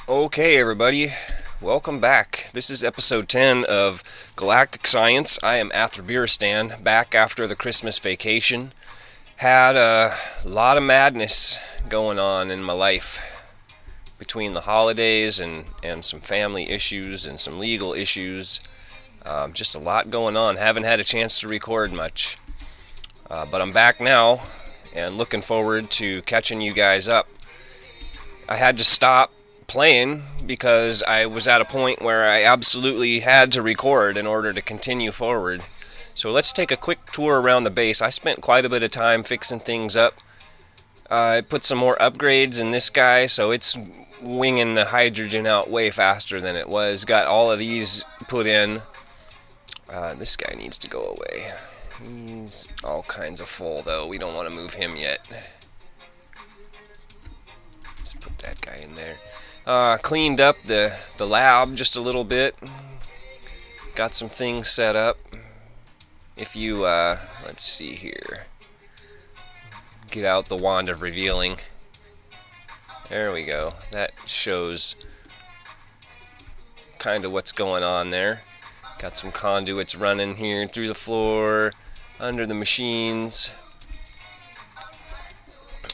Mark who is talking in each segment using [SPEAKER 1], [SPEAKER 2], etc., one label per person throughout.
[SPEAKER 1] Okay, everybody, welcome back. This is episode 10 of Galactic Science. I am Atherbiristan, back after the Christmas vacation. Had a lot of madness going on in my life between the holidays and some family issues and some legal issues. Just a lot going on. Haven't had a chance to record much. But I'm back now and looking forward to catching you guys up. I had to stop playing because I was at a point where I absolutely had to record in order to continue forward. So let's take a quick tour around the base. I spent quite a bit of time fixing things up. I put some more upgrades in this guy, so it's winging the hydrogen out way faster than it was. Got all of these put in. This guy needs to go away. He's all kinds of full, though. We don't want to move him yet. Let's put that guy in there. Cleaned up the lab just a little bit. Got some things set up. If you, let's see here. Get out the wand of revealing. There we go. That shows kind of what's going on there. Got some conduits running here through the floor, under the machines.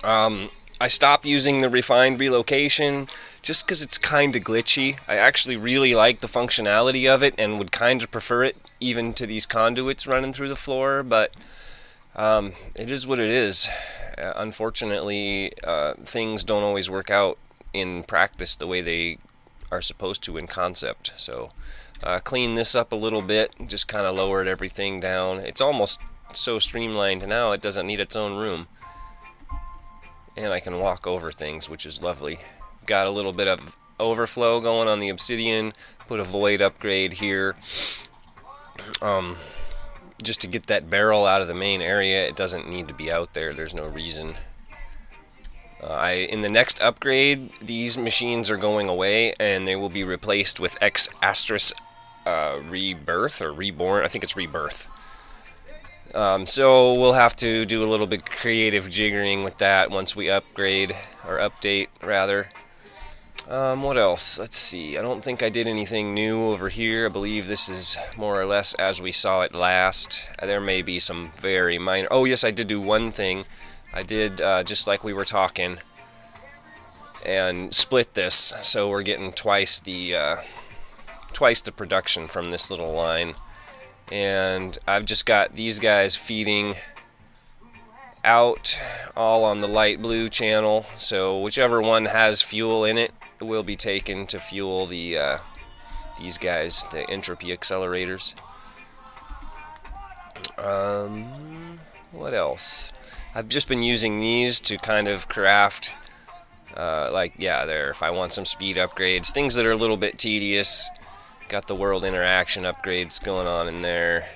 [SPEAKER 1] I stopped using the refined relocation just because it's kind of glitchy. I actually really like the functionality of it and would kind of prefer it even to these conduits running through the floor, but it is what it is. Unfortunately, things don't always work out in practice the way they are supposed to in concept. So clean this up a little bit, just kind of lowered everything down. It's almost so streamlined now it doesn't need its own room. And I can walk over things, which is lovely. Got a little bit of overflow going on the obsidian. Put a void upgrade here. Just to get that barrel out of the main area. It doesn't need to be out there. There's no reason. In the next upgrade, these machines are going away, and they will be replaced with X asterisk rebirth or reborn. I think it's rebirth. So we'll have to do a little bit creative jiggering with that once we upgrade, or update rather. What else? Let's see. I don't think I did anything new over here. I believe this is more or less as we saw it last. There may be some very minor... Oh yes, I did do one thing. I did, just like we were talking, and split this, so we're getting twice the production from this little line. And I've just got these guys feeding out all on the light blue channel, so whichever one has fuel in it will be taken to fuel the these guys, the entropy accelerators. What else? I've just been using these to kind of craft if I want some speed upgrades, things that are a little bit tedious. Got the world interaction upgrades going on in there.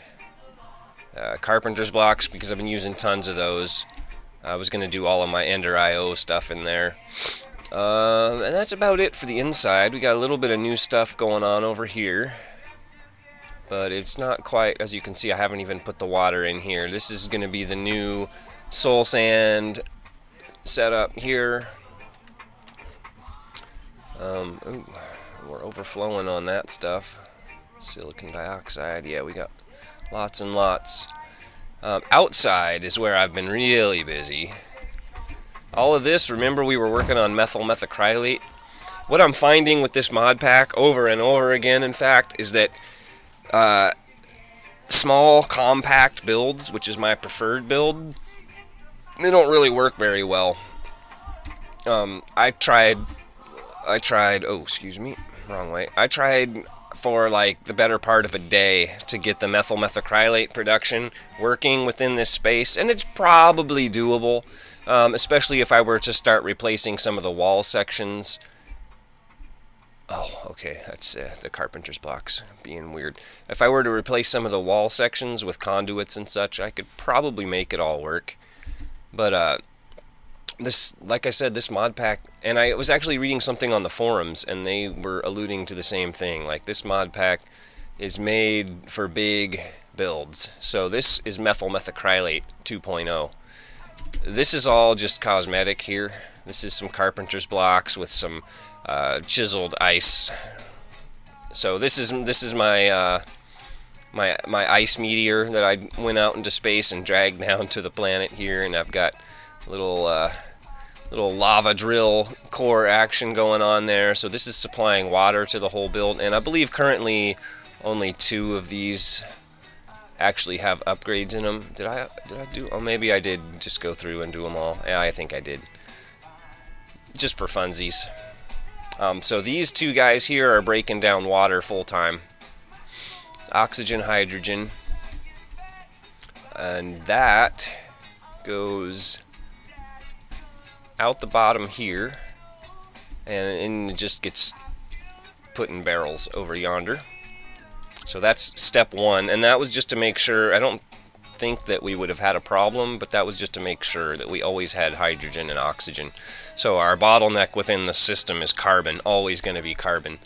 [SPEAKER 1] Carpenter's blocks, because I've been using tons of those. I was going to do all of my Ender IO stuff in there. And that's about it for the inside. We got a little bit of new stuff going on over here. But it's not quite, as you can see, I haven't even put the water in here. This is going to be the new soul sand setup here. We're overflowing on that stuff. Silicon dioxide, yeah, we got lots and lots. Outside is where I've been really busy. All of this, remember we were working on methacrylate. What I'm finding with this mod pack over and over again, in fact, is that small, compact builds, which is my preferred build, they don't really work very well. I tried, oh, excuse me, wrong way. I tried for like the better part of a day to get the methacrylate production working within this space, and it's probably doable, especially if I were to start replacing some of the wall sections. Oh, okay, that's the carpenter's blocks being weird. If I were to replace some of the wall sections with conduits and such, I could probably make it all work. But this, like I said, this mod pack, and I was actually reading something on the forums, and they were alluding to the same thing. Like, this mod pack is made for big builds. So this is methacrylate 2.0. This is all just cosmetic here. This is some carpenter's blocks with some chiseled ice. So this is my my ice meteor that I went out into space and dragged down to the planet here, and I've got little lava drill core action going on there. So this is supplying water to the whole build, and I believe currently only 2 of these actually have upgrades in them. Did I do? Oh, maybe I did just go through and do them all. Yeah, I think I did. Just for funsies. So these 2 guys here are breaking down water full time. Oxygen, hydrogen, and that goes out the bottom here, and it just gets put in barrels over yonder. So that's step 1, and that was just to make sure. I don't think that we would have had a problem, but that was just to make sure that we always had hydrogen and oxygen. So our bottleneck within the system is carbon, always going to be carbon.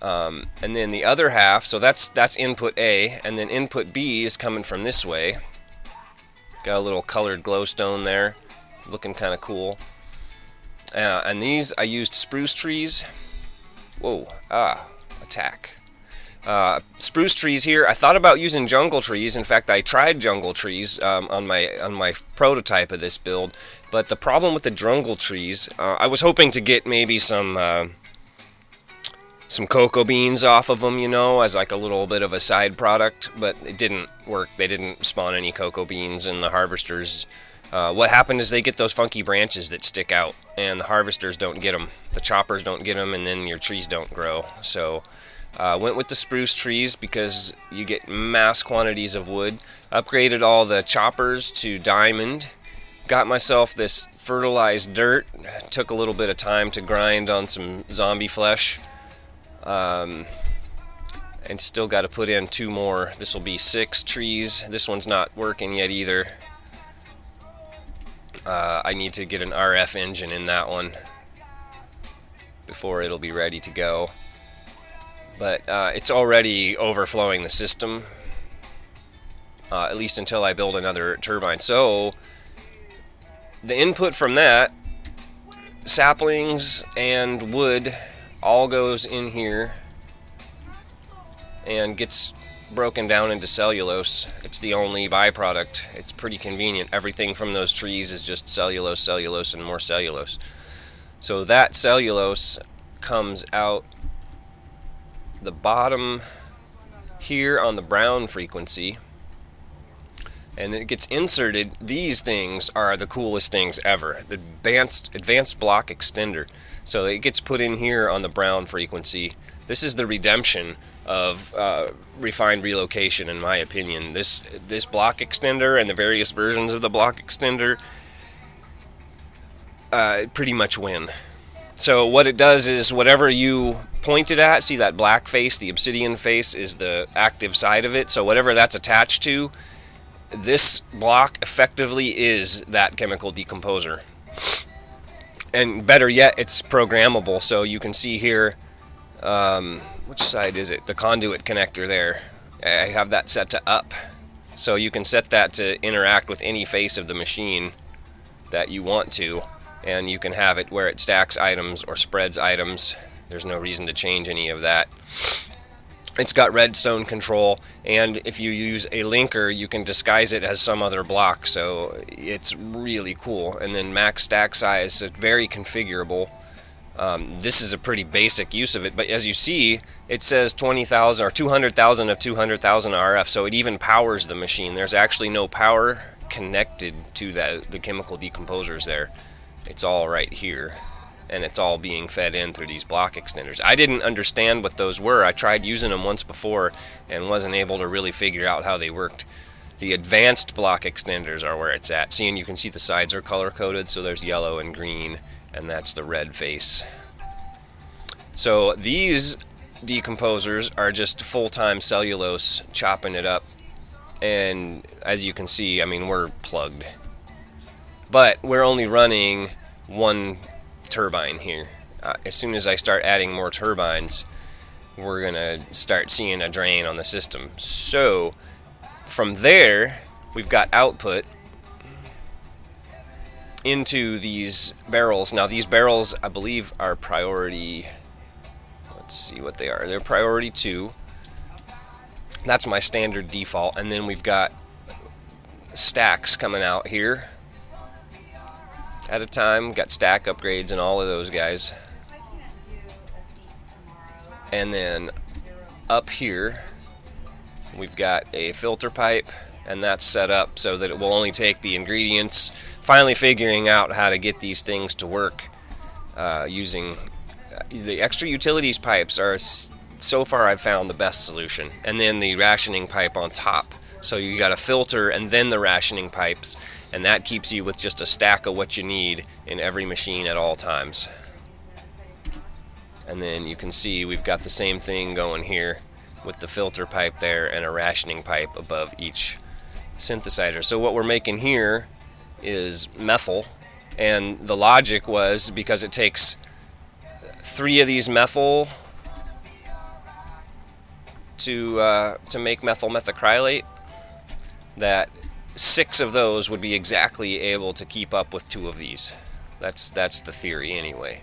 [SPEAKER 1] And then the other half, so that's input A, and then input B is coming from this way. Got a little colored glowstone there, looking kind of cool. And these, I used spruce trees. Whoa, attack. Spruce trees here. I thought about using jungle trees. In fact, I tried jungle trees on my prototype of this build. But the problem with the jungle trees, I was hoping to get maybe some cocoa beans off of them, you know, as like a little bit of a side product. But it didn't work. They didn't spawn any cocoa beans, and the harvesters. What happened is they get those funky branches that stick out, and the harvesters don't get them. The choppers don't get them, and then your trees don't grow. So. Went with the spruce trees because you get mass quantities of wood. Upgraded all the choppers to diamond. Got myself this fertilized dirt. Took a little bit of time to grind on some zombie flesh. And still got to put in 2 more. This will be 6 trees. This one's not working yet either. I need to get an RF engine in that one before it'll be ready to go. But it's already overflowing the system, at least until I build another turbine. So the input from that, saplings and wood, all goes in here and gets broken down into cellulose. It's the only byproduct. It's pretty convenient. Everything from those trees is just cellulose, cellulose, and more cellulose. So that cellulose comes out the bottom here on the brown frequency, and it gets inserted. These things are the coolest things ever. The advanced block extender. So it gets put in here on the brown frequency. This is the redemption of refined relocation, in my opinion. This block extender and the various versions of the block extender pretty much win. So what it does is whatever you point it at, see that black face, the obsidian face is the active side of it. So whatever that's attached to, this block effectively is that chemical decomposer. And better yet, it's programmable. So you can see here, which side is it? The conduit connector there. I have that set to up. So you can set that to interact with any face of the machine that you want to. And you can have it where it stacks items or spreads items. There's no reason to change any of that. It's got redstone control, and if you use a linker, you can disguise it as some other block, so it's really cool. And then max stack size, so it's very configurable. This is a pretty basic use of it, but as you see, it says 20,000 or 200,000 of 200,000 RF, so it even powers the machine. There's actually no power connected to the chemical decomposers there. It's all right here, and it's all being fed in through these block extenders. I didn't understand what those were. I tried using them once before and wasn't able to really figure out how they worked. The advanced block extenders are where it's at. See, and you can see the sides are color coded, so there's yellow and green, and that's the red face. So these decomposers are just full-time cellulose chopping it up, and as you can see, I mean, we're plugged. But we're only running 1 turbine here. As soon as I start adding more turbines, we're gonna start seeing a drain on the system. So from there, we've got output, into these barrels. Now these barrels, I believe, are priority, let's see what they are. They're priority 2. That's my standard default. And then we've got stacks coming out here at a time. Got stack upgrades and all of those guys. And then up here we've got a filter pipe, and that's set up so that it will only take the ingredients. Finally figuring out how to get these things to work using the extra utilities pipes are, so far I've found, the best solution. And then the rationing pipe on top. So you got a filter and then the rationing pipes, and that keeps you with just a stack of what you need in every machine at all times. And then you can see we've got the same thing going here with the filter pipe there and a rationing pipe above each synthesizer. So what we're making here is methyl, and the logic was because it takes 3 of these methyl to make methyl methacrylate, that 6 of those would be exactly able to keep up with 2 of these. That's the theory anyway.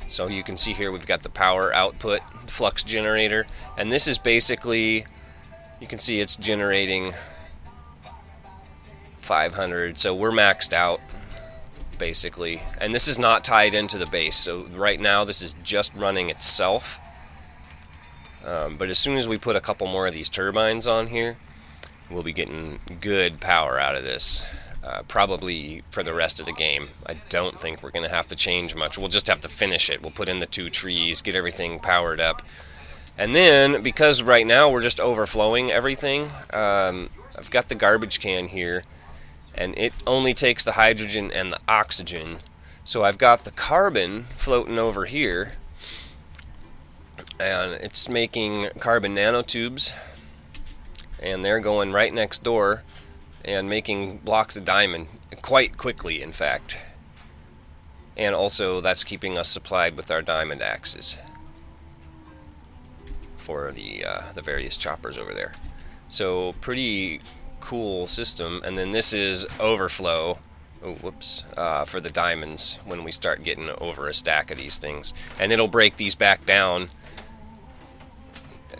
[SPEAKER 1] So you can see here we've got the power output flux generator, and this is basically, you can see it's generating 500, so we're maxed out basically. And this is not tied into the base, so right now this is just running itself. But as soon as we put a couple more of these turbines on here, we'll be getting good power out of this, probably for the rest of the game. I don't think we're going to have to change much. We'll just have to finish it. We'll put in the 2 trees, get everything powered up. And then, because right now we're just overflowing everything, I've got the garbage can here, and it only takes the hydrogen and the oxygen. So I've got the carbon floating over here, and it's making carbon nanotubes, and they're going right next door and making blocks of diamond quite quickly, in fact. And also that's keeping us supplied with our diamond axes for the various choppers over there. So pretty cool system. And then this is overflow, for the diamonds when we start getting over a stack of these things, and it'll break these back down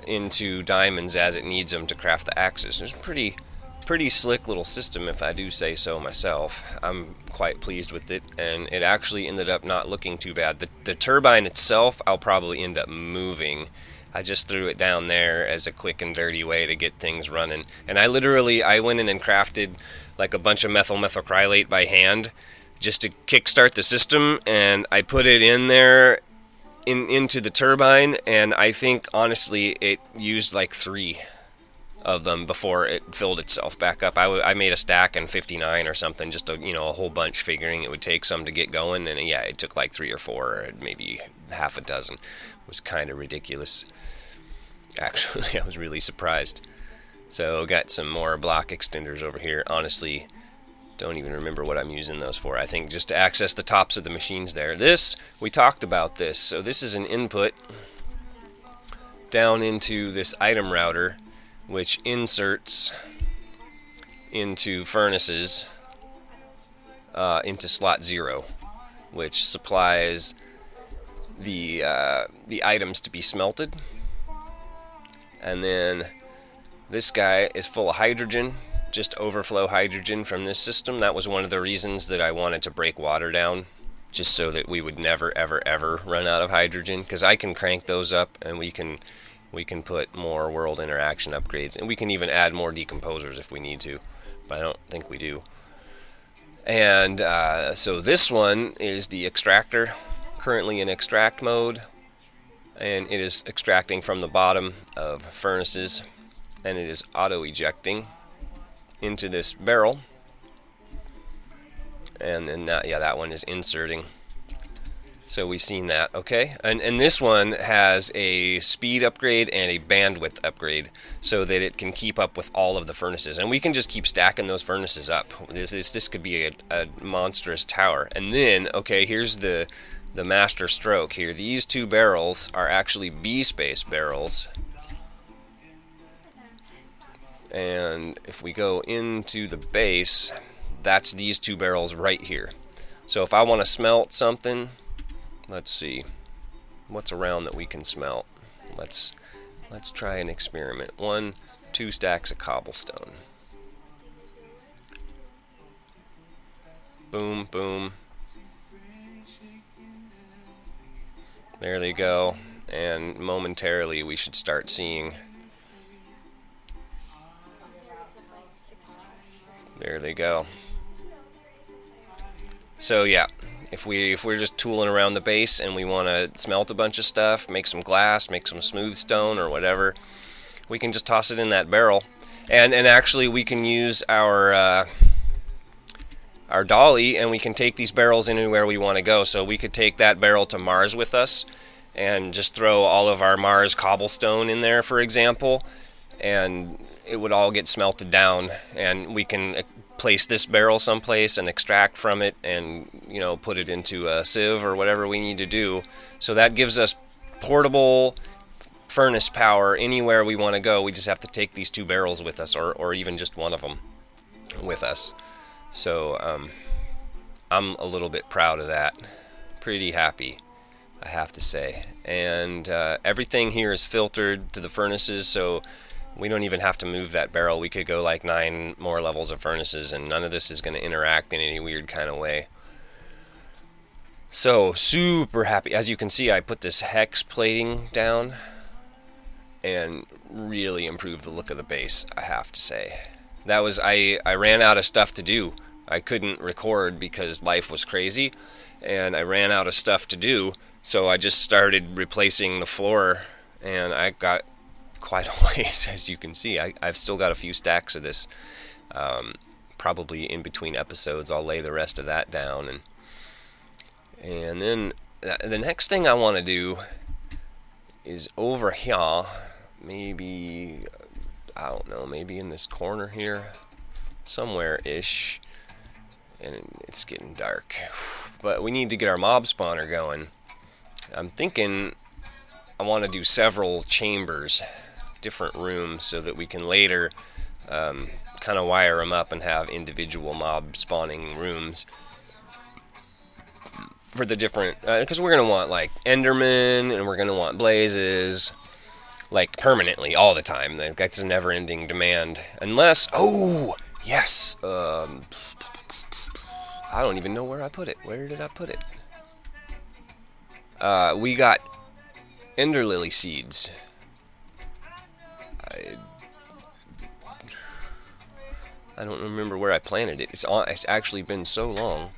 [SPEAKER 1] into diamonds as it needs them to craft the axes. It's a pretty slick little system, if I do say so myself. I'm quite pleased with it, and it actually ended up not looking too bad. The turbine itself I'll probably end up moving. I just threw it down there as a quick and dirty way to get things running. And I went in and crafted like a bunch of methyl methacrylate by hand just to kickstart the system, and I put it in there into the turbine, and I think honestly it used like 3 of them before it filled itself back up. I made a stack in 59 or something, just a whole bunch, figuring it would take some to get going, and yeah, it took like 3 or 4, or maybe half a dozen. It was kind of ridiculous. Actually, I was really surprised. So got some more block extenders over here. Honestly, don't even remember what I'm using those for. I think just to access the tops of the machines there. We talked about this. So this is an input down into this item router, which inserts into furnaces, into slot 0, which supplies the items to be smelted. And then this guy is full of hydrogen, just overflow hydrogen from this system. That was one of the reasons that I wanted to break water down, just so that we would never ever ever run out of hydrogen, because I can crank those up, and we can put more world interaction upgrades, and we can even add more decomposers if we need to, but I don't think we do. And so this one is the extractor, currently in extract mode, and it is extracting from the bottom of furnaces, and it is auto ejecting into this barrel, and then that one is inserting. So we've seen that, okay? And this one has a speed upgrade and a bandwidth upgrade so that it can keep up with all of the furnaces. And we can just keep stacking those furnaces up. This could be a monstrous tower. And then, okay, here's the master stroke here. These 2 barrels are actually B-space barrels. And if we go into the base, that's these two barrels right here. So if I want to smelt something, let's see, what's around that we can smelt. Let's try an experiment. 2 stacks of cobblestone. Boom, boom. There they go. And momentarily we should start seeing. There they go. So yeah, if we're just tooling around the base and we want to smelt a bunch of stuff, make some glass, make some smooth stone or whatever, we can just toss it in that barrel. And actually we can use our dolly, and we can take these barrels anywhere we want to go. So we could take that barrel to Mars with us and just throw all of our Mars cobblestone in there, for example, and it would all get smelted down, and we can place this barrel someplace and extract from it and, you know, put it into a sieve or whatever we need to do. So that gives us portable furnace power anywhere we want to go. We just have to take these 2 barrels with us, or even just one of them with us. So I'm a little bit proud of that. Pretty happy, I have to say. And everything here is filtered to the furnaces, so we don't even have to move that barrel. We could go like 9 more levels of furnaces, and none of this is going to interact in any weird kind of way. So super happy. As you can see, I put this hex plating down and really improved the look of the base, I have to say. That was, I ran out of stuff to do. I couldn't record because life was crazy, and I ran out of stuff to do, so I just started replacing the floor, and I got quite a ways, as you can see. I've still got a few stacks of this. Probably in between episodes I'll lay the rest of that down, and then the next thing I want to do is over here, maybe, I don't know, maybe in this corner here, somewhere-ish, and it's getting dark. But we need to get our mob spawner going. I'm thinking I want to do several chambers, different rooms, so that we can later kind of wire them up and have individual mob spawning rooms for the different, because we're going to want like Enderman, and we're going to want blazes, like permanently, all the time. That's a never-ending demand. Unless, oh, yes, I don't even know where I put it. Where did I put it? We got ender lily seeds. I don't remember where I planted it. It's actually been so long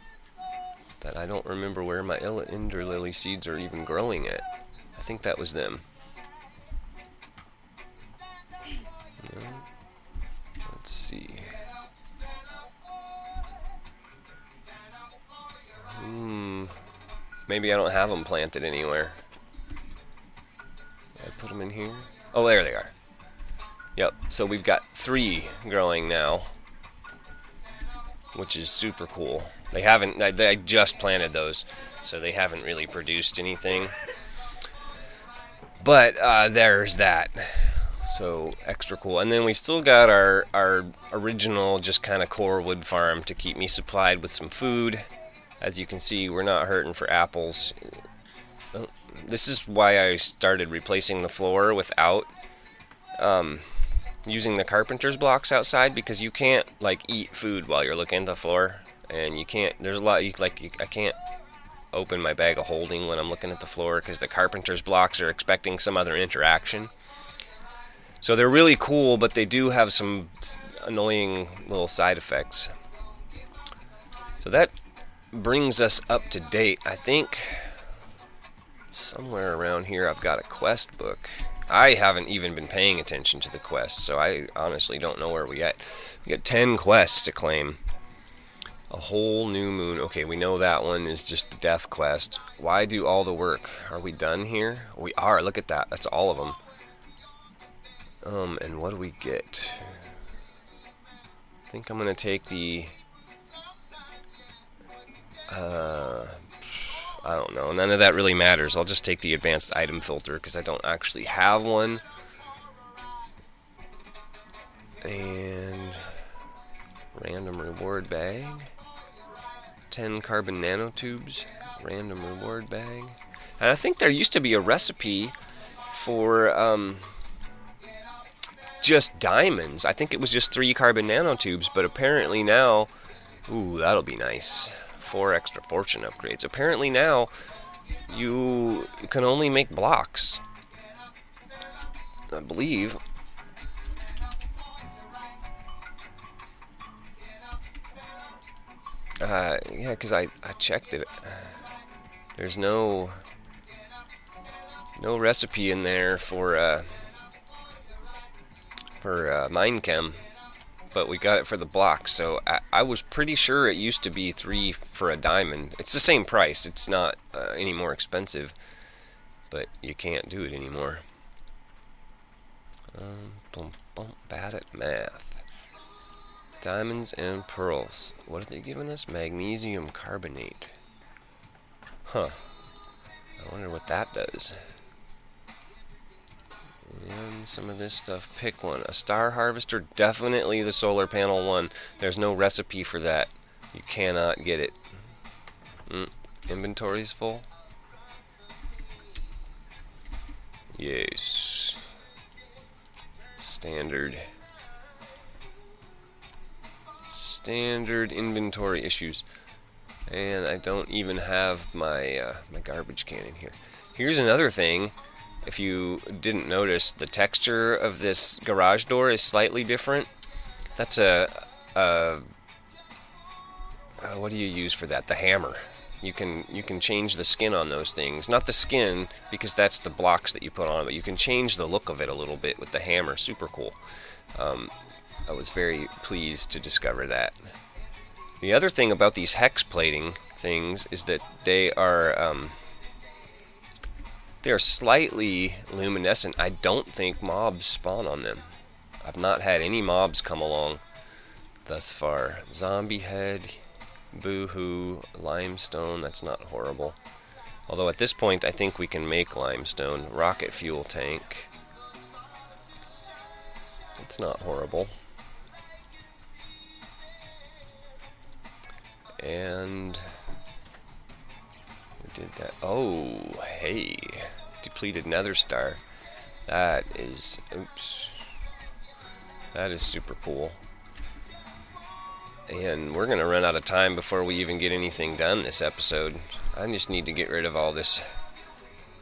[SPEAKER 1] that I don't remember where my ender lily seeds are even growing at. I think that was them. Let's see. Maybe I don't have them planted anywhere. Did I put them in here? Oh, there they are. Yep, so we've got 3 growing now, which is super cool. They haven't, I just planted those, so they haven't really produced anything. But there's that. So extra cool. And then we still got our original just kind of core wood farm to keep me supplied with some food. As you can see, we're not hurting for apples. This is why I started replacing the floor without using the carpenter's blocks outside, because you can't like eat food while you're looking at the floor, and you can't, there's a lot, I can't open my bag of holding when I'm looking at the floor because the carpenter's blocks are expecting some other interaction. So they're really cool, but they do have some annoying little side effects. So that brings us up to date. I think somewhere around here I've got a quest book. I haven't even been paying attention to the quests, so I honestly don't know where we at. We got 10 quests to claim. A whole new moon. Okay, we know that one is just the death quest. Why do all the work? Are we done here? We are. Look at that. That's all of them. And what do we get? I think I'm gonna take the I don't know. None of that really matters. I'll just take the advanced item filter because I don't actually have one. And Random reward bag. 10 carbon nanotubes. Random reward bag. And I think there used to be a recipe for just diamonds. I think it was just 3 carbon nanotubes, but apparently now, ooh, that'll be nice. 4 extra fortune upgrades. Apparently now, you can only make blocks, I believe. Yeah, because I checked it. There's no recipe in there for mine chem, but we got it for the blocks. So I was pretty sure it used to be 3 for a diamond. It's the same price. It's not any more expensive, but you can't do it anymore. Bad at math. Diamonds and pearls. What are they giving us? Magnesium carbonate. Huh. I wonder what that does. And some of this stuff. Pick one. A star harvester. Definitely the solar panel one. There's no recipe for that. You cannot get it. Inventory's full. Yes. Standard inventory issues, and I don't even have my my garbage can in here. Here's another thing. If you didn't notice, the texture of this garage door is slightly different. That's what do you use for that? The hammer. You can change the skin on those things. Not the skin, because that's the blocks that you put on, but you can change the look of it a little bit with the hammer. Super cool. I was very pleased to discover that. The other thing about these hex plating things is that they are slightly luminescent. I don't think mobs spawn on them. I've not had any mobs come along thus far. Zombie head, boo-hoo, limestone. That's not horrible. Although at this point I think we can make limestone. Rocket fuel tank. It's not horrible. And we did that. Oh, hey. Depleted nether star. That is, oops. That is super cool. And we're going to run out of time before we even get anything done this episode. I just need to get rid of all this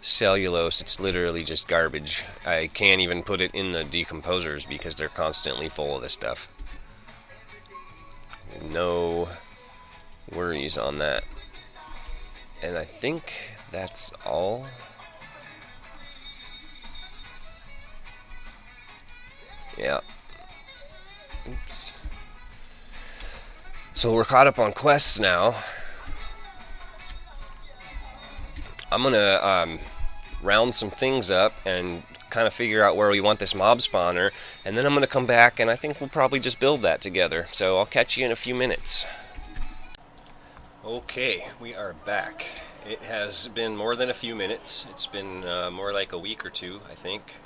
[SPEAKER 1] cellulose. It's literally just garbage. I can't even put it in the decomposers because they're constantly full of this stuff. No worries on that. And I think that's all. Yeah. Oops. So we're caught up on quests now. I'm gonna round some things up and kind of figure out where we want this mob spawner, and then I'm gonna come back and I think we'll probably just build that together. So I'll catch you in a few minutes. Okay, we are back. It has been more than a few minutes. It's been more like a week or two, I think.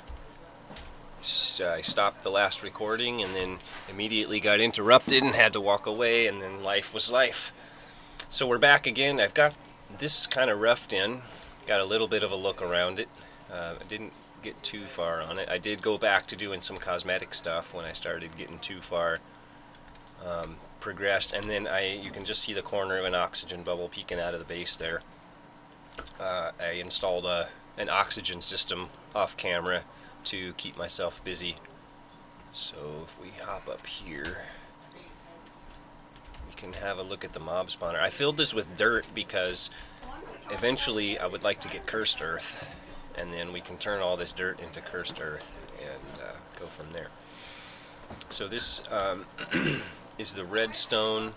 [SPEAKER 1] So I stopped the last recording and then immediately got interrupted and had to walk away, and then life was life. So we're back again. I've got this kind of roughed in. Got a little bit of a look around it. I didn't get too far on it. I did go back to doing some cosmetic stuff when I started getting too far progressed, and then you can just see the corner of an oxygen bubble peeking out of the base there. I installed an oxygen system off camera to keep myself busy. So if we hop up here, we can have a look at the mob spawner. I filled this with dirt because eventually I would like to get cursed earth, and then we can turn all this dirt into cursed earth and go from there. So this is the redstone.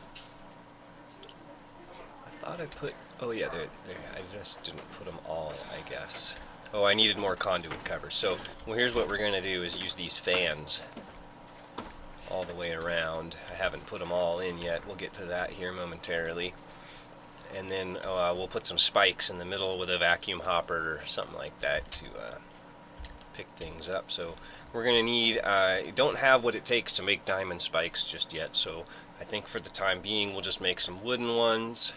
[SPEAKER 1] I thought I put, oh yeah, there. I just didn't put them all, I guess. Oh, I needed more conduit cover. So, well, here's what we're going to do is use these fans all the way around. I haven't put them all in yet. We'll get to that here momentarily. And then we'll put some spikes in the middle with a vacuum hopper or something like that to pick things up. So we're going to need, don't have what it takes to make diamond spikes just yet, so I think for the time being we'll just make some wooden ones.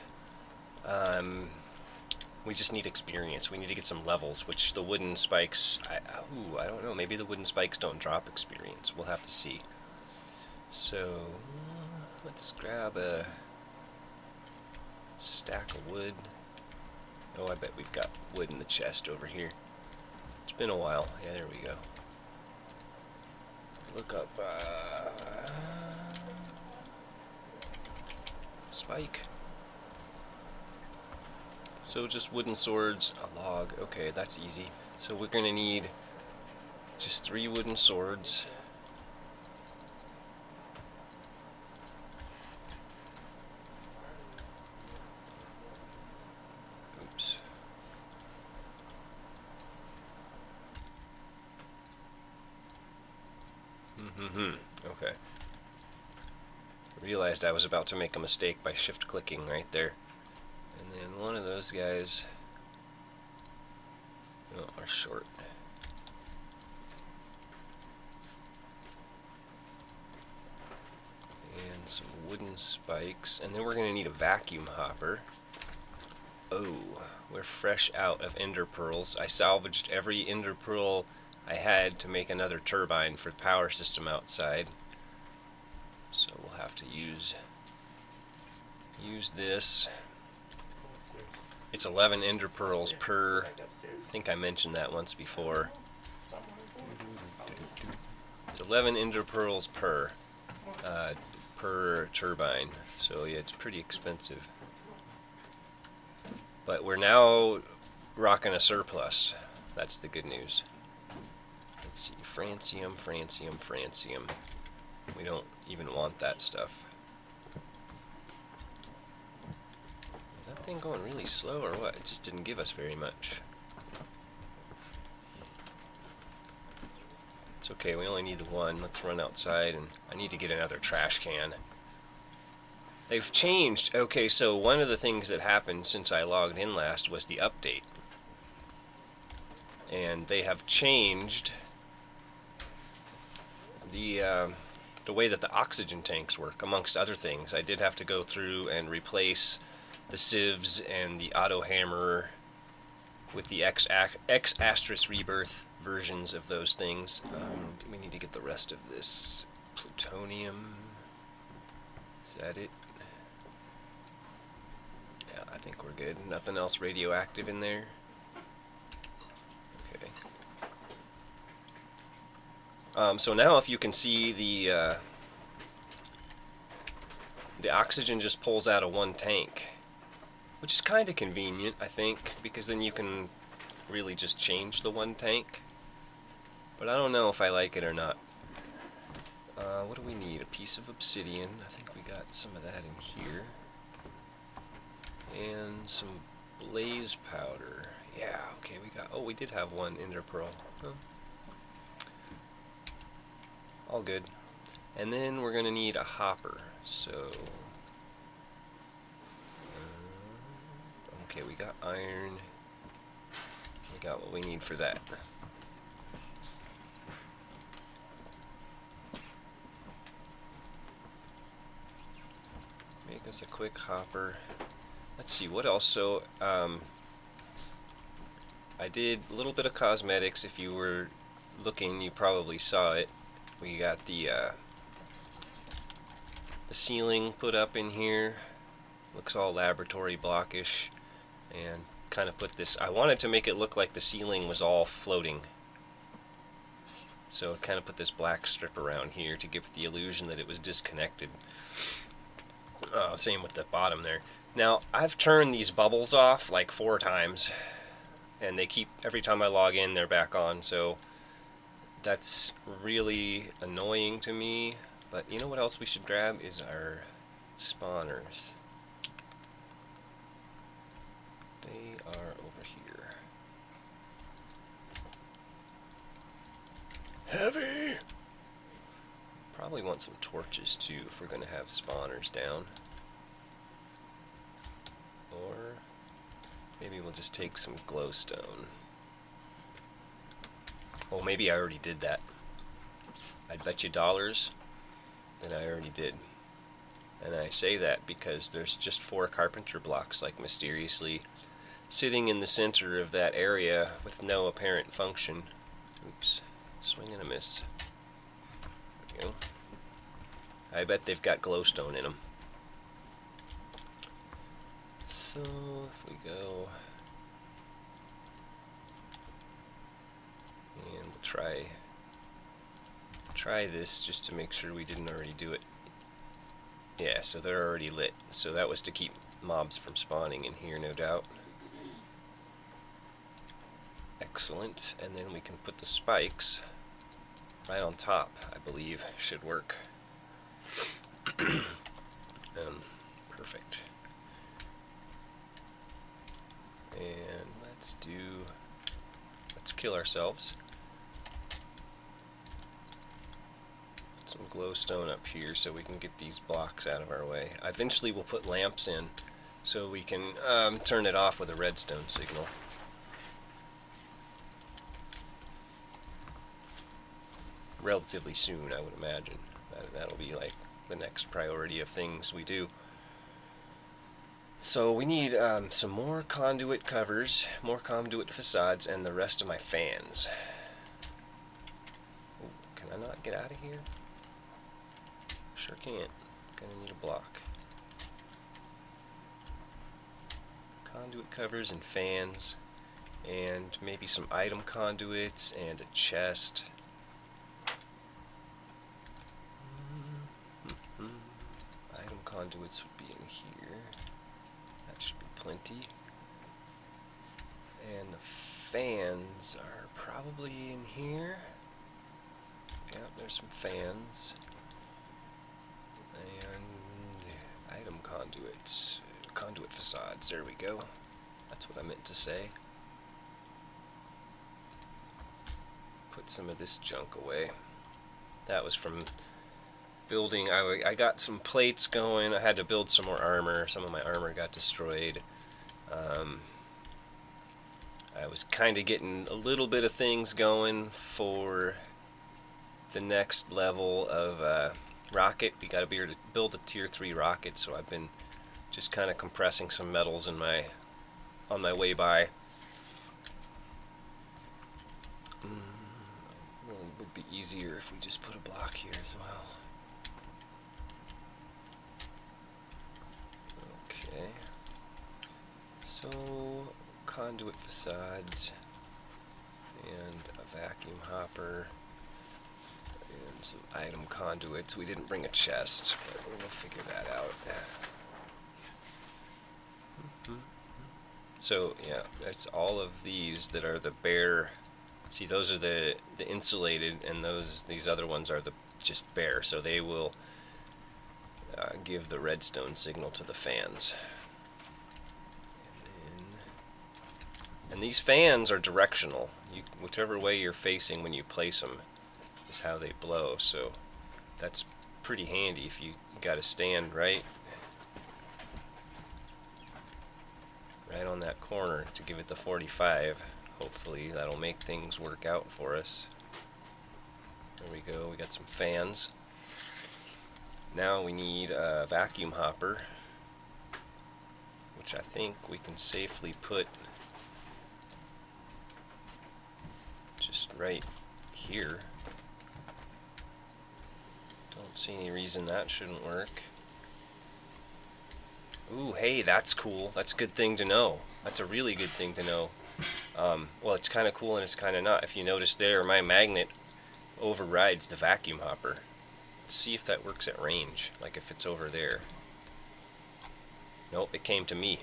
[SPEAKER 1] We just need experience. We need to get some levels, which the wooden spikes, I don't know, maybe the wooden spikes don't drop experience. We'll have to see. So, let's grab a stack of wood. Oh, I bet we've got wood in the chest over here. It's been a while. Yeah, there we go. Look up, spike. So just wooden swords, a log. Okay, that's easy. So we're gonna need just 3 wooden swords. Oops. Okay. Realized I was about to make a mistake by shift clicking right there. And then one of those guys are short. And some wooden spikes. And then we're going to need a vacuum hopper. Oh, we're fresh out of ender pearls. I salvaged every ender pearl I had to make another turbine for the power system outside. So we'll have to use this. It's 11 ender pearls per. I think I mentioned that once before. It's 11 ender pearls per turbine. So yeah, it's pretty expensive. But we're now rocking a surplus. That's the good news. Let's see, francium, francium, francium. We don't even want that stuff. Is that thing going really slow or what? It just didn't give us very much. It's okay, we only need the one. Let's run outside, and I need to get another trash can. They've changed. Okay, so one of the things that happened since I logged in last was the update. And they have changed the way that the oxygen tanks work, amongst other things. I did have to go through and replace the sieves and the auto hammerer with the X asterisk rebirth versions of those things. We need to get the rest of this plutonium. Is that it? Yeah, I think we're good. Nothing else radioactive in there. Okay. So now if you can see the oxygen just pulls out of one tank, which is kind of convenient, I think, because then you can really just change the one tank. But I don't know if I like it or not. What do we need? A piece of obsidian. I think we got some of that in here. And some blaze powder. Yeah, okay, we got... Oh, we did have one ender pearl. Huh. All good. And then we're going to need a hopper. So... okay, we got iron. We got what we need for that. Make us a quick hopper. Let's see, what else? So, I did a little bit of cosmetics. If you were looking, you probably saw it. We got the ceiling put up in here. Looks all laboratory blockish. And kind of put this... I wanted to make it look like the ceiling was all floating. So kind of put this black strip around here to give the illusion that it was disconnected. Same with the bottom there. Now, I've turned these bubbles off like 4 times, and they keep, every time I log in, they're back on, so that's really annoying to me. But you know what else we should grab is our spawners. They are over here. Heavy! Probably want some torches too if we're going to have spawners down. Or maybe we'll just take some glowstone. Oh, maybe I already did that. I'd bet you dollars that I already did. And I say that because there's just 4 carpenter blocks like mysteriously sitting in the center of that area with no apparent function. Oops, swing and a miss. There we go. I bet they've got glowstone in them. So if we go, and we'll try this just to make sure we didn't already do it. Yeah, so they're already lit. So that was to keep mobs from spawning in here, no doubt. Excellent. And then we can put the spikes right on top, I believe. Should work. Perfect. And let's kill ourselves. Put some glowstone up here so we can get these blocks out of our way. Eventually we'll put lamps in so we can turn it off with a redstone signal. Relatively soon, I would imagine. That'll be like the next priority of things we do. So we need some more conduit covers, more conduit facades, and the rest of my fans. Ooh, can I not get out of here? Sure can't. Gonna need a block. Conduit covers and fans, and maybe some item conduits and a chest. Item conduits would be in here. That should be plenty. And the fans are probably in here. Yep, there's some fans. And item conduits. Conduit facades, there we go. That's what I meant to say. Put some of this junk away. That was from building. I got some plates going. I had to build some more armor. Some of my armor got destroyed. I was kind of getting a little bit of things going for the next level of rocket. We got to build a tier 3 rocket, so I've been just kind of compressing some metals on my way by. Really would be easier if we just put a block here as well. Okay, so conduit facades and a vacuum hopper and some item conduits. We didn't bring a chest, but we'll figure that out. So yeah, that's all of these that are the bare. See, those are the insulated, and these other ones are the just bare. So they will give the redstone signal to the fans. And these fans are directional. Whichever way you're facing when you place them is how they blow. So that's pretty handy if you got to stand right on that corner to give it the 45. Hopefully that'll make things work out for us. There we go. We got some fans. Now we need a vacuum hopper, which I think we can safely put just right here. Don't see any reason that shouldn't work. Ooh, hey, that's cool. That's a good thing to know. That's a really good thing to know. Well, it's kind of cool and it's kind of not. If you notice there, my magnet overrides the vacuum hopper. Let's see if that works at range, like if it's over there. Nope, it came to me.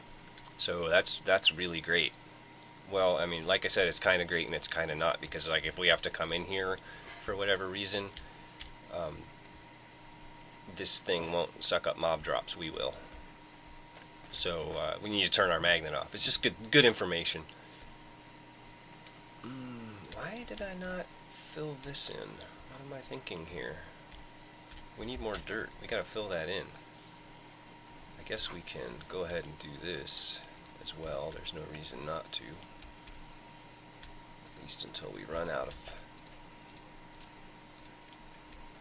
[SPEAKER 1] So that's really great. Well, I mean, like I said, it's kind of great and it's kind of not, because like if we have to come in here for whatever reason, this thing won't suck up mob drops. We will. So we need to turn our magnet off. It's just good information. Why did I not fill this in? What am I thinking here? We need more dirt. We gotta fill that in. I guess we can go ahead and do this as well. There's no reason not to. At least until we run out of...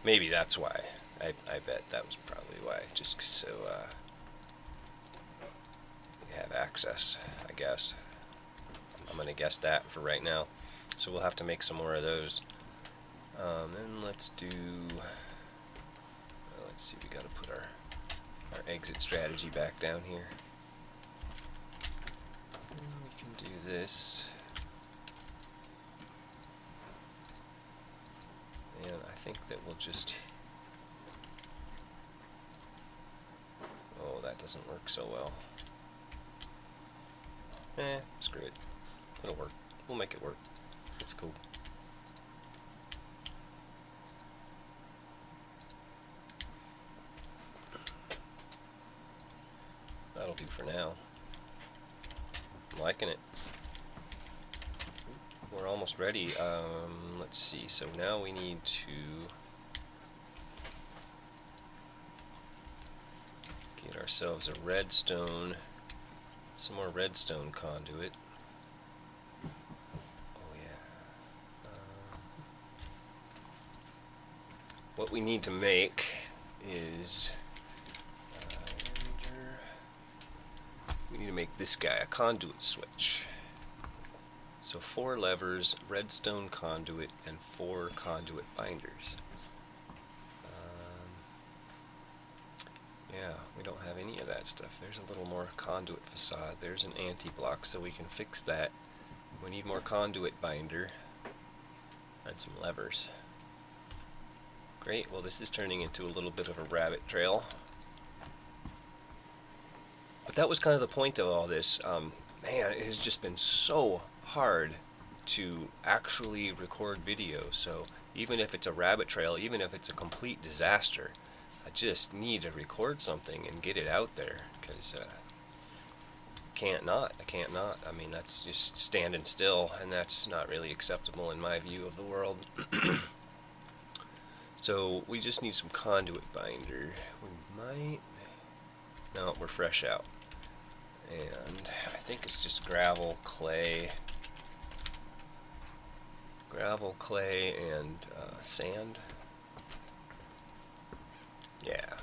[SPEAKER 1] Maybe that's why. I bet that was probably why, just so we have access, I guess. I'm going to guess that for right now. So we'll have to make some more of those. Then let's do, let's see, we got to put our exit strategy back down here. And we can do this. And I think that we'll just, oh, that doesn't work so well. Screw it. It'll work. We'll make it work. It's cool. That'll do for now. I'm liking it. We're almost ready. Let's see. So now we need to get ourselves a redstone, some more redstone conduit. Oh yeah. What we need to make is we need to make this guy a conduit switch. So 4 levers, redstone conduit, and 4 conduit binders. Yeah, we don't have any of that stuff. There's a little more conduit facade. There's an anti-block, so we can fix that. We need more conduit binder and some levers. Great, well this is turning into a little bit of a rabbit trail. But that was kind of the point of all this. Man, it has just been so hard to actually record video. So even if it's a rabbit trail, even if it's a complete disaster, I just need to record something and get it out there, because I can't not. I mean, that's just standing still, and that's not really acceptable in my view of the world. So we just need some conduit binder. We might, no, we're fresh out. And I think it's just gravel, clay, and sand. Yeah.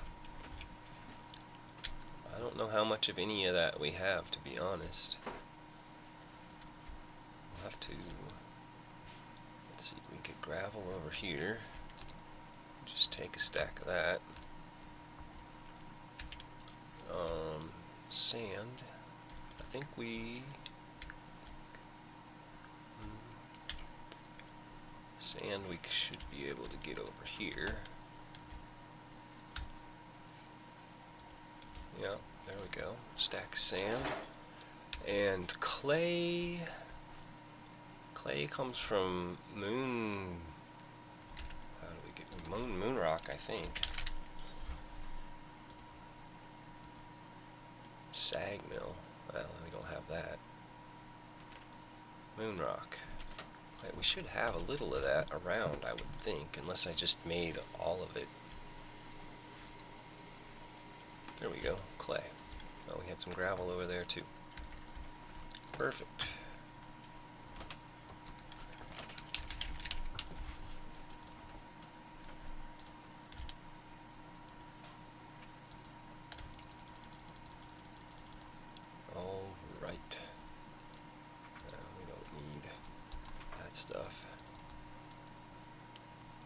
[SPEAKER 1] I don't know how much of any of that we have, to be honest. We'll have to, let's see, we get gravel over here. Just take a stack of that. Sand. I think we... Sand we should be able to get over here. Yeah, there we go. Stack sand. And clay... Clay comes from moon... How do we get... Moon rock, I think. Sag mill. Well, we don't have that. Moon rock. We should have a little of that around, I would think, unless I just made all of it. There we go, clay. Oh, we had some gravel over there too. Perfect. All right. We don't need that stuff.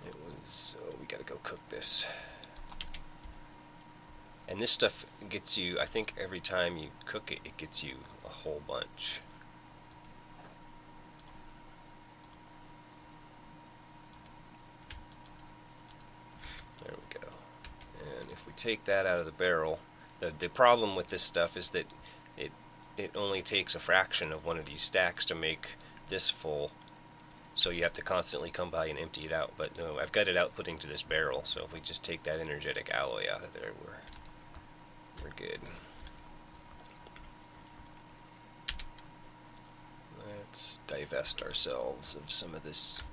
[SPEAKER 1] It was, oh, we gotta go cook this. And this stuff gets you, I think every time you cook it, it gets you a whole bunch. There we go. And if we take that out of the barrel, the problem with this stuff is that it only takes a fraction of one of these stacks to make this full. So you have to constantly come by and empty it out. But no, I've got it outputting to this barrel, so if we just take that energetic alloy out of there, we're good. Let's divest ourselves of some of this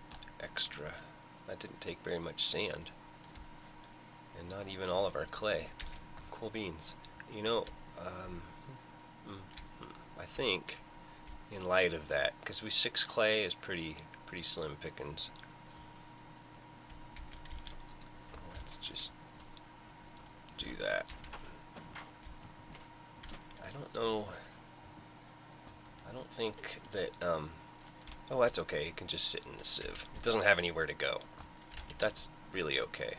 [SPEAKER 1] extra. That didn't take very much sand. And not even all of our clay. Cool beans. You know, I think in light of that, because 6 clay is pretty slim pickings. Let's just do that. I don't know. I don't think that, oh, that's okay. It can just sit in the sieve. It doesn't have anywhere to go. But that's really okay.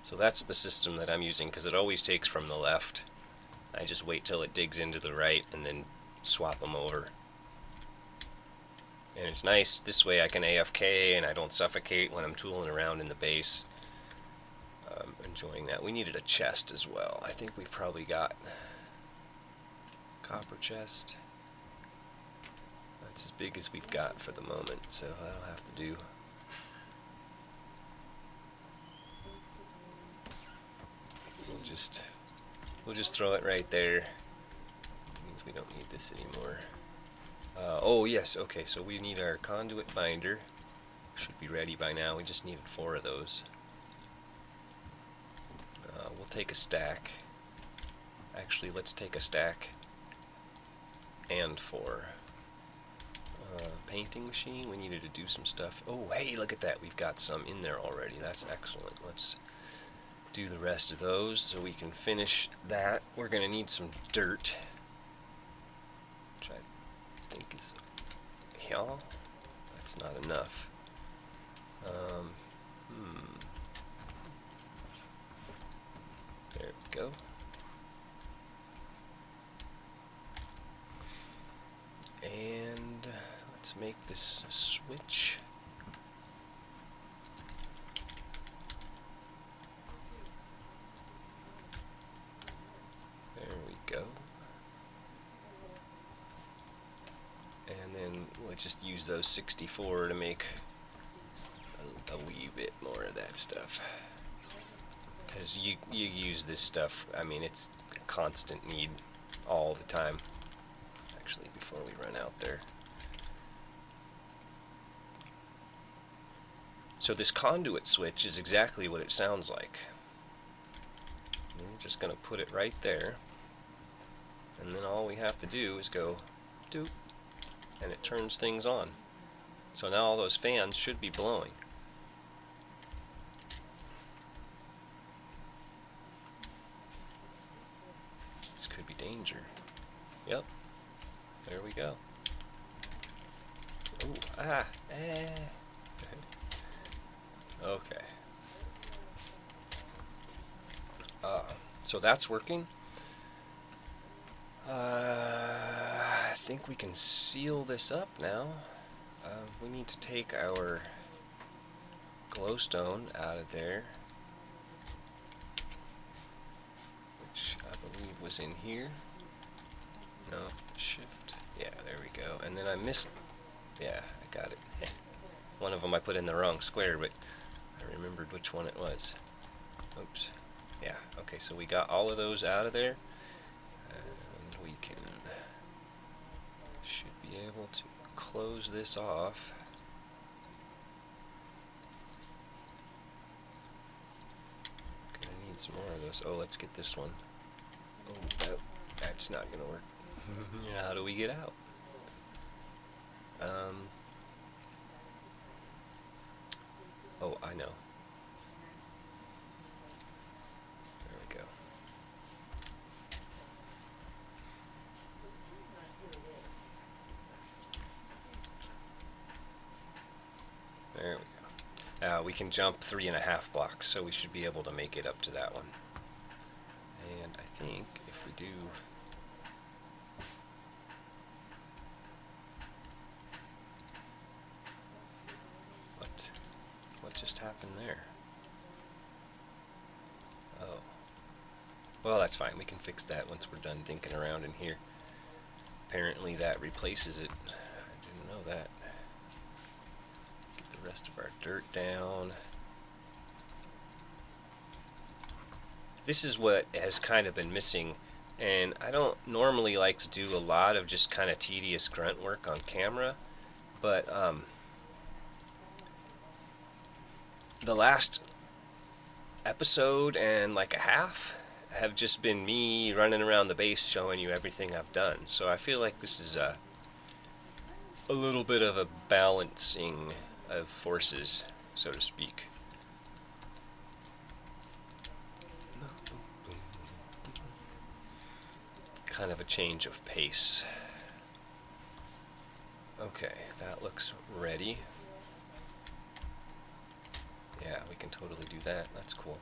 [SPEAKER 1] So that's the system that I'm using, because it always takes from the left. I just wait till it digs into the right and then swap them over. And it's nice, this way I can AFK and I don't suffocate when I'm tooling around in the base. Enjoying that. We needed a chest as well. I think we've probably got copper chest. That's as big as we've got for the moment, so that'll have to do. We'll just throw it right there. It means we don't need this anymore. Oh yes, okay, so we need our conduit binder. Should be ready by now. We just needed 4 of those. We'll take a stack. Actually, let's take a stack and 4. Painting machine, we needed to do some stuff. Oh, hey, look at that. We've got some in there already. That's excellent. Let's do the rest of those so we can finish that. We're going to need some dirt, which I think is, yeah, that's not enough. There we go. And let's make this switch. There we go. And then we'll just use those 64 to make a wee bit more of that stuff. Because you use this stuff, I mean, it's a constant need all the time. Actually, before we run out there. So this conduit switch is exactly what it sounds like. We're just going to put it right there. And then all we have to do is go doop, and it turns things on. So now all those fans should be blowing. This could be danger. Yep. There we go. Ooh, Okay. So that's working. I think we can seal this up now. We need to take our glowstone out of there, which I believe was in here. No, shift. Yeah, there we go. And then I missed. Yeah, I got it. One of them I put in the wrong square, but I remembered which one it was. Oops. Yeah, okay, so we got all of those out of there. And we should be able to close this off. Gonna need some more of those. Oh, let's get this one. Oh, no, that's not gonna work. How do we get out? Oh, I know. There we go. There we go. We can jump 3.5 blocks, so we should be able to make it up to that one. And I think if we do... What just happened there? Oh. Well, that's fine. We can fix that once we're done dinking around in here. Apparently that replaces it. I didn't know that. Get the rest of our dirt down. This is what has kind of been missing, and I don't normally like to do a lot of just kind of tedious grunt work on camera, but the last episode and like a half have just been me running around the base showing you everything I've done. So I feel like this is a little bit of a balancing of forces. so to speak. Kind of a change of pace. Okay, that looks ready. Yeah, we can totally do that. That's cool.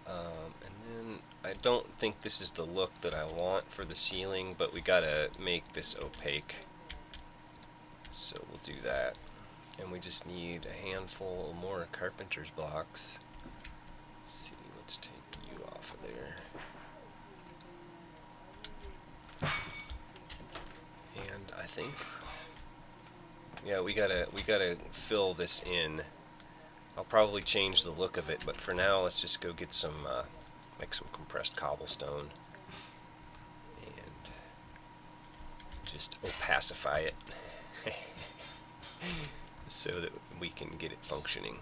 [SPEAKER 1] And then I don't think this is the look that I want for the ceiling, but we gotta make this opaque. So we'll do that. And we just need a handful more carpenter's blocks. Let's see, let's take you off of there. And I think, yeah, we gotta fill this in. I'll probably change the look of it, but for now, let's just go get some, like some compressed cobblestone, and just opacify it, so that we can get it functioning.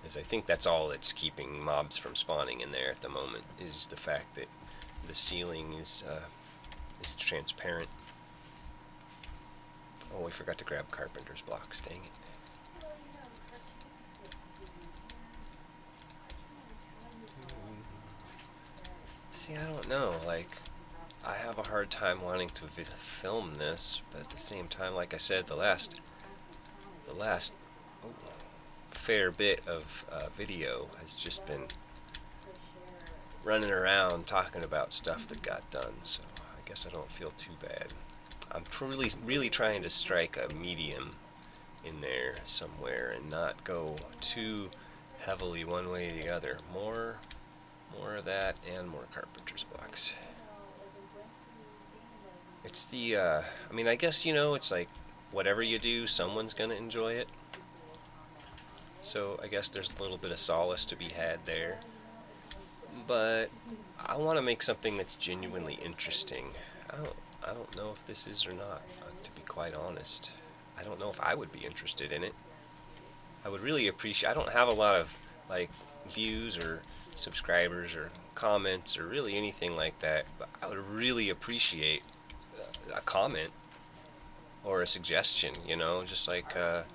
[SPEAKER 1] As I think that's all that's keeping mobs from spawning in there at the moment, is the fact that the ceiling is transparent. Oh, we forgot to grab carpenter's blocks, dang it. See, I don't know, like, I have a hard time wanting to film this, but at the same time, like I said, the last fair bit of video has just been running around talking about stuff that got done, so I guess I don't feel too bad. I'm really trying to strike a medium in there somewhere and not go too heavily one way or the other. More of that and more carpenter's blocks. It's the, I mean, I guess, you know, it's like, whatever you do, someone's gonna enjoy it. So I guess there's a little bit of solace to be had there. But I want to make something that's genuinely interesting. I don't know if this is or not, to be quite honest. I don't know if I would be interested in it. I would really appreciate, I don't have a lot of, like, views or subscribers or comments or really anything like that, but I would really appreciate a comment or a suggestion, you know, just like, I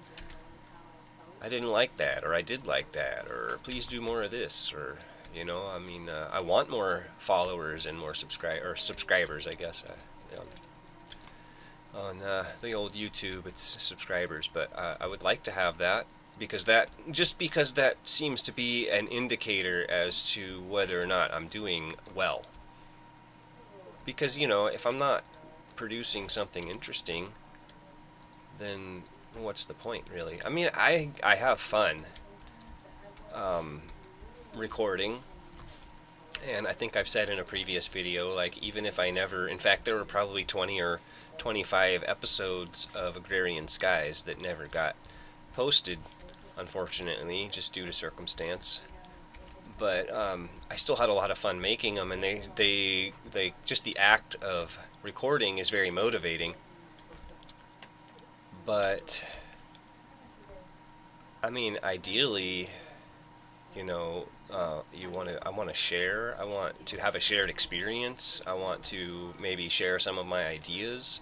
[SPEAKER 1] didn't like that, or I did like that, or please do more of this, or, you know, I mean, I want more followers and more subscribers, I guess. On the old YouTube, it's subscribers, but I would like to have that, because that seems to be an indicator as to whether or not I'm doing well. Because, you know, if I'm not producing something interesting, then what's the point, really? I mean, I have fun recording, and I think I've said in a previous video, like, even if I never, in fact, there were probably 20 or 25 episodes of Agrarian Skies that never got posted, unfortunately, just due to circumstance. But I still had a lot of fun making them, and they just the act of recording is very motivating. But I mean, ideally, you know, I want to share. I want to have a shared experience. I want to maybe share some of my ideas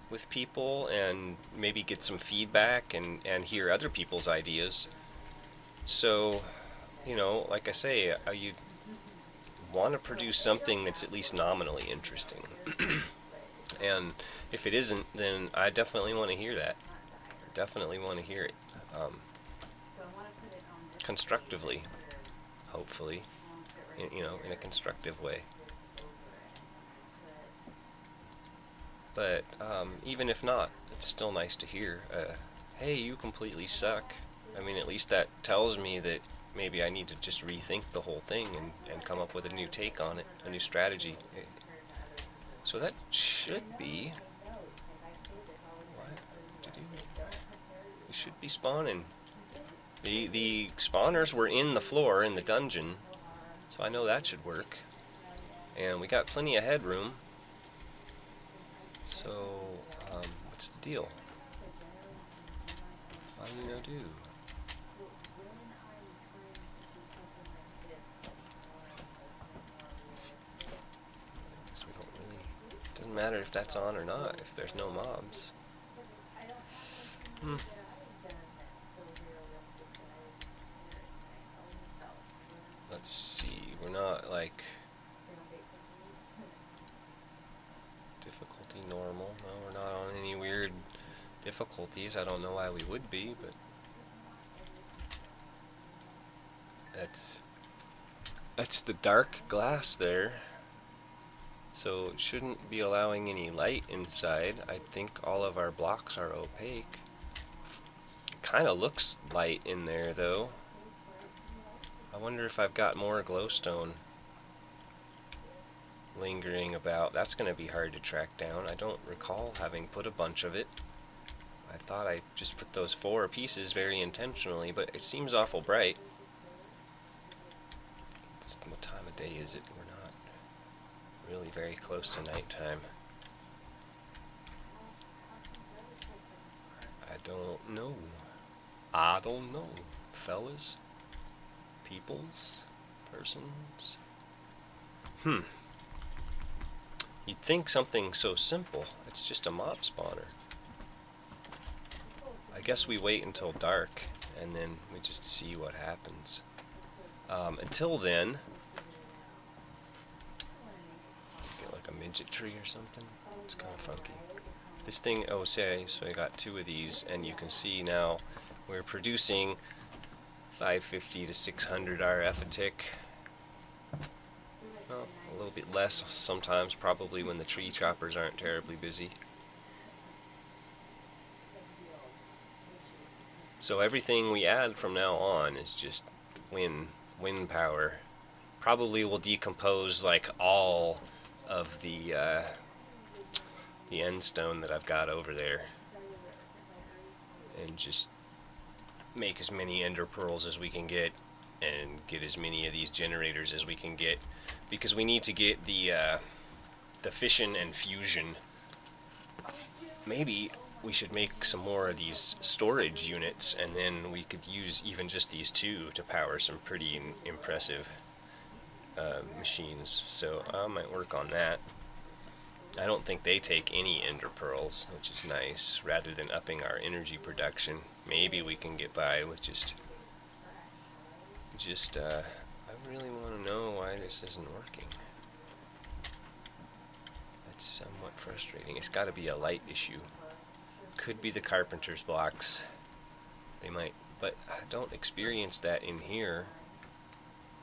[SPEAKER 1] with people and maybe get some feedback and hear other people's ideas. So, you know, like I say, you want to produce something that's at least nominally interesting. And if it isn't, then I definitely want to hear that. Definitely want to hear it. Constructively, hopefully, you know, in a constructive way. But even if not, it's still nice to hear, hey, you completely suck. I mean, at least that tells me that maybe I need to just rethink the whole thing and come up with a new take on it, a new strategy. So that should be... We should be spawning. The spawners were in the floor in the dungeon, so I know that should work. And we got plenty of headroom. So, what's the deal? What do you know do? So we don't really... It doesn't matter if that's on or not, if there's no mobs. Let's see, we're not like difficulty normal. No, we're not on any weird difficulties. I don't know why we would be, but that's the dark glass there. So it shouldn't be allowing any light inside. I think all of our blocks are opaque. Kind of looks light in there though. I wonder if I've got more glowstone lingering about. That's going to be hard to track down. I don't recall having put a bunch of it. I thought I just put those 4 pieces very intentionally, but it seems awful bright. What time of day is it? We're not really very close to nighttime. I don't know. I don't know. Fellas? Peoples? Persons? You'd think something so simple. It's just a mob spawner. I guess we wait until dark and then we just see what happens. Until then, get like a midget tree or something. It's kind of funky. This thing, oh say, so I got 2 of these, and you can see now we're producing 550 to 600 RF a tick. Well, a little bit less sometimes, probably when the tree choppers aren't terribly busy. So everything we add from now on is just wind power. Probably will decompose like all of the end stone that I've got over there, and just make as many ender pearls as we can get, and get as many of these generators as we can get, because we need to get the fission and fusion. Maybe we should make some more of these storage units, and then we could use even just these 2 to power some pretty impressive machines. So I might work on that. I don't think they take any ender pearls, which is nice. Rather than upping our energy production, maybe we can get by with just I really want to know why this isn't working. That's somewhat frustrating. It's got to be a light issue. Could be the carpenter's blocks. They might, but I don't experience that in here.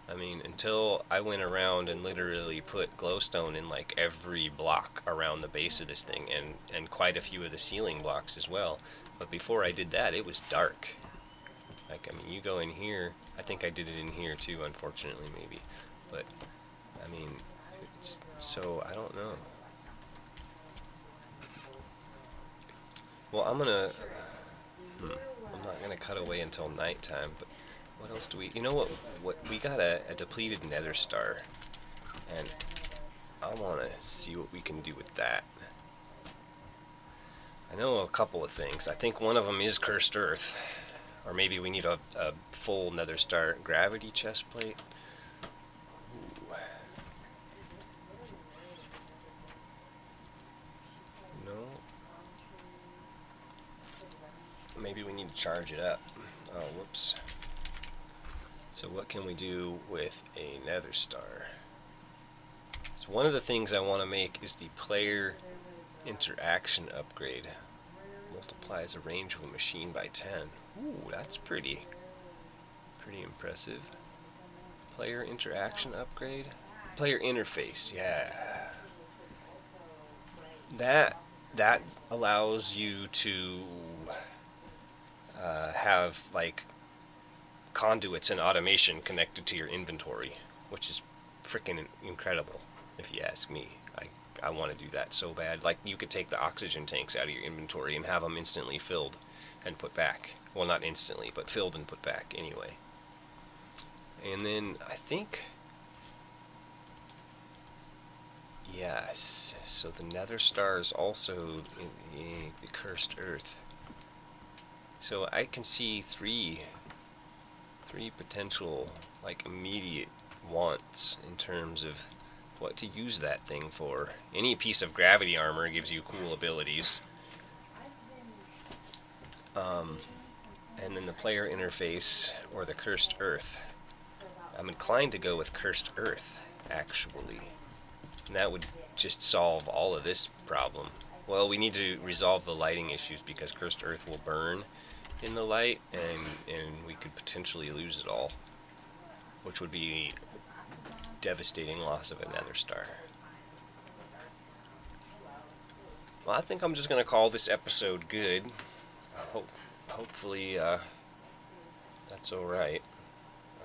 [SPEAKER 1] I mean, until I went around and literally put glowstone in like every block around the base of this thing, and quite a few of the ceiling blocks as well. But before I did that, it was dark. Like, I mean, you go in here, I think I did it in here too, unfortunately, maybe. But, I mean, it's, so, I don't know. Well, I'm not gonna cut away until nighttime, but what else do we, you know what we got a depleted nether star, and I want to see what we can do with that. I know a couple of things. I think one of them is cursed earth, or maybe we need a full nether star gravity chest plate. Ooh. No. Maybe we need to charge it up. Oh, whoops. So what can we do with a nether star? So one of the things I want to make is the player interaction upgrade. Multiplies the range of a machine by 10. Ooh, that's pretty impressive. Player interaction upgrade? Player interface, yeah. That allows you to have like conduits and automation connected to your inventory, which is freaking incredible, if you ask me. I want to do that so bad. Like, you could take the oxygen tanks out of your inventory and have them instantly filled and put back. Well, not instantly, but filled and put back anyway. And then I think, yes, so the nether star is also in the cursed earth. So I can see three potential, like, immediate wants in terms of what to use that thing for. Any piece of gravity armor gives you cool abilities. And then the player interface, or the cursed earth. I'm inclined to go with cursed earth, actually. And that would just solve all of this problem. Well, we need to resolve the lighting issues because cursed earth will burn in the light, and we could potentially lose it all, which would be devastating loss of a nether star. Well, I think I'm just going to call this episode good. Hopefully that's alright.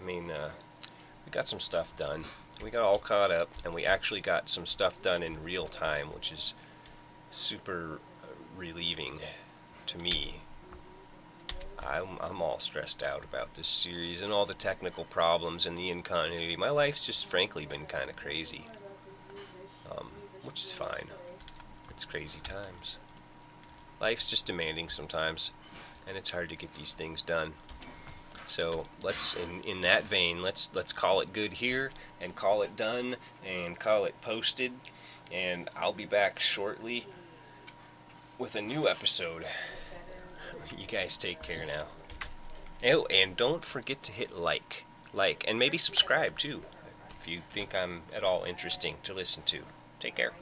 [SPEAKER 1] I mean, we got some stuff done. We got all caught up, and we actually got some stuff done in real time, which is super relieving to me. I'm all stressed out about this series and all the technical problems and the incontinuity. My life's just frankly been kind of crazy, which is fine. It's crazy times. Life's just demanding sometimes, and it's hard to get these things done. So let's, in that vein, let's call it good here, and call it done, and call it posted, and I'll be back shortly with a new episode. You guys take care now. Oh, and don't forget to hit like, and maybe subscribe too, if you think I'm at all interesting to listen to. Take care.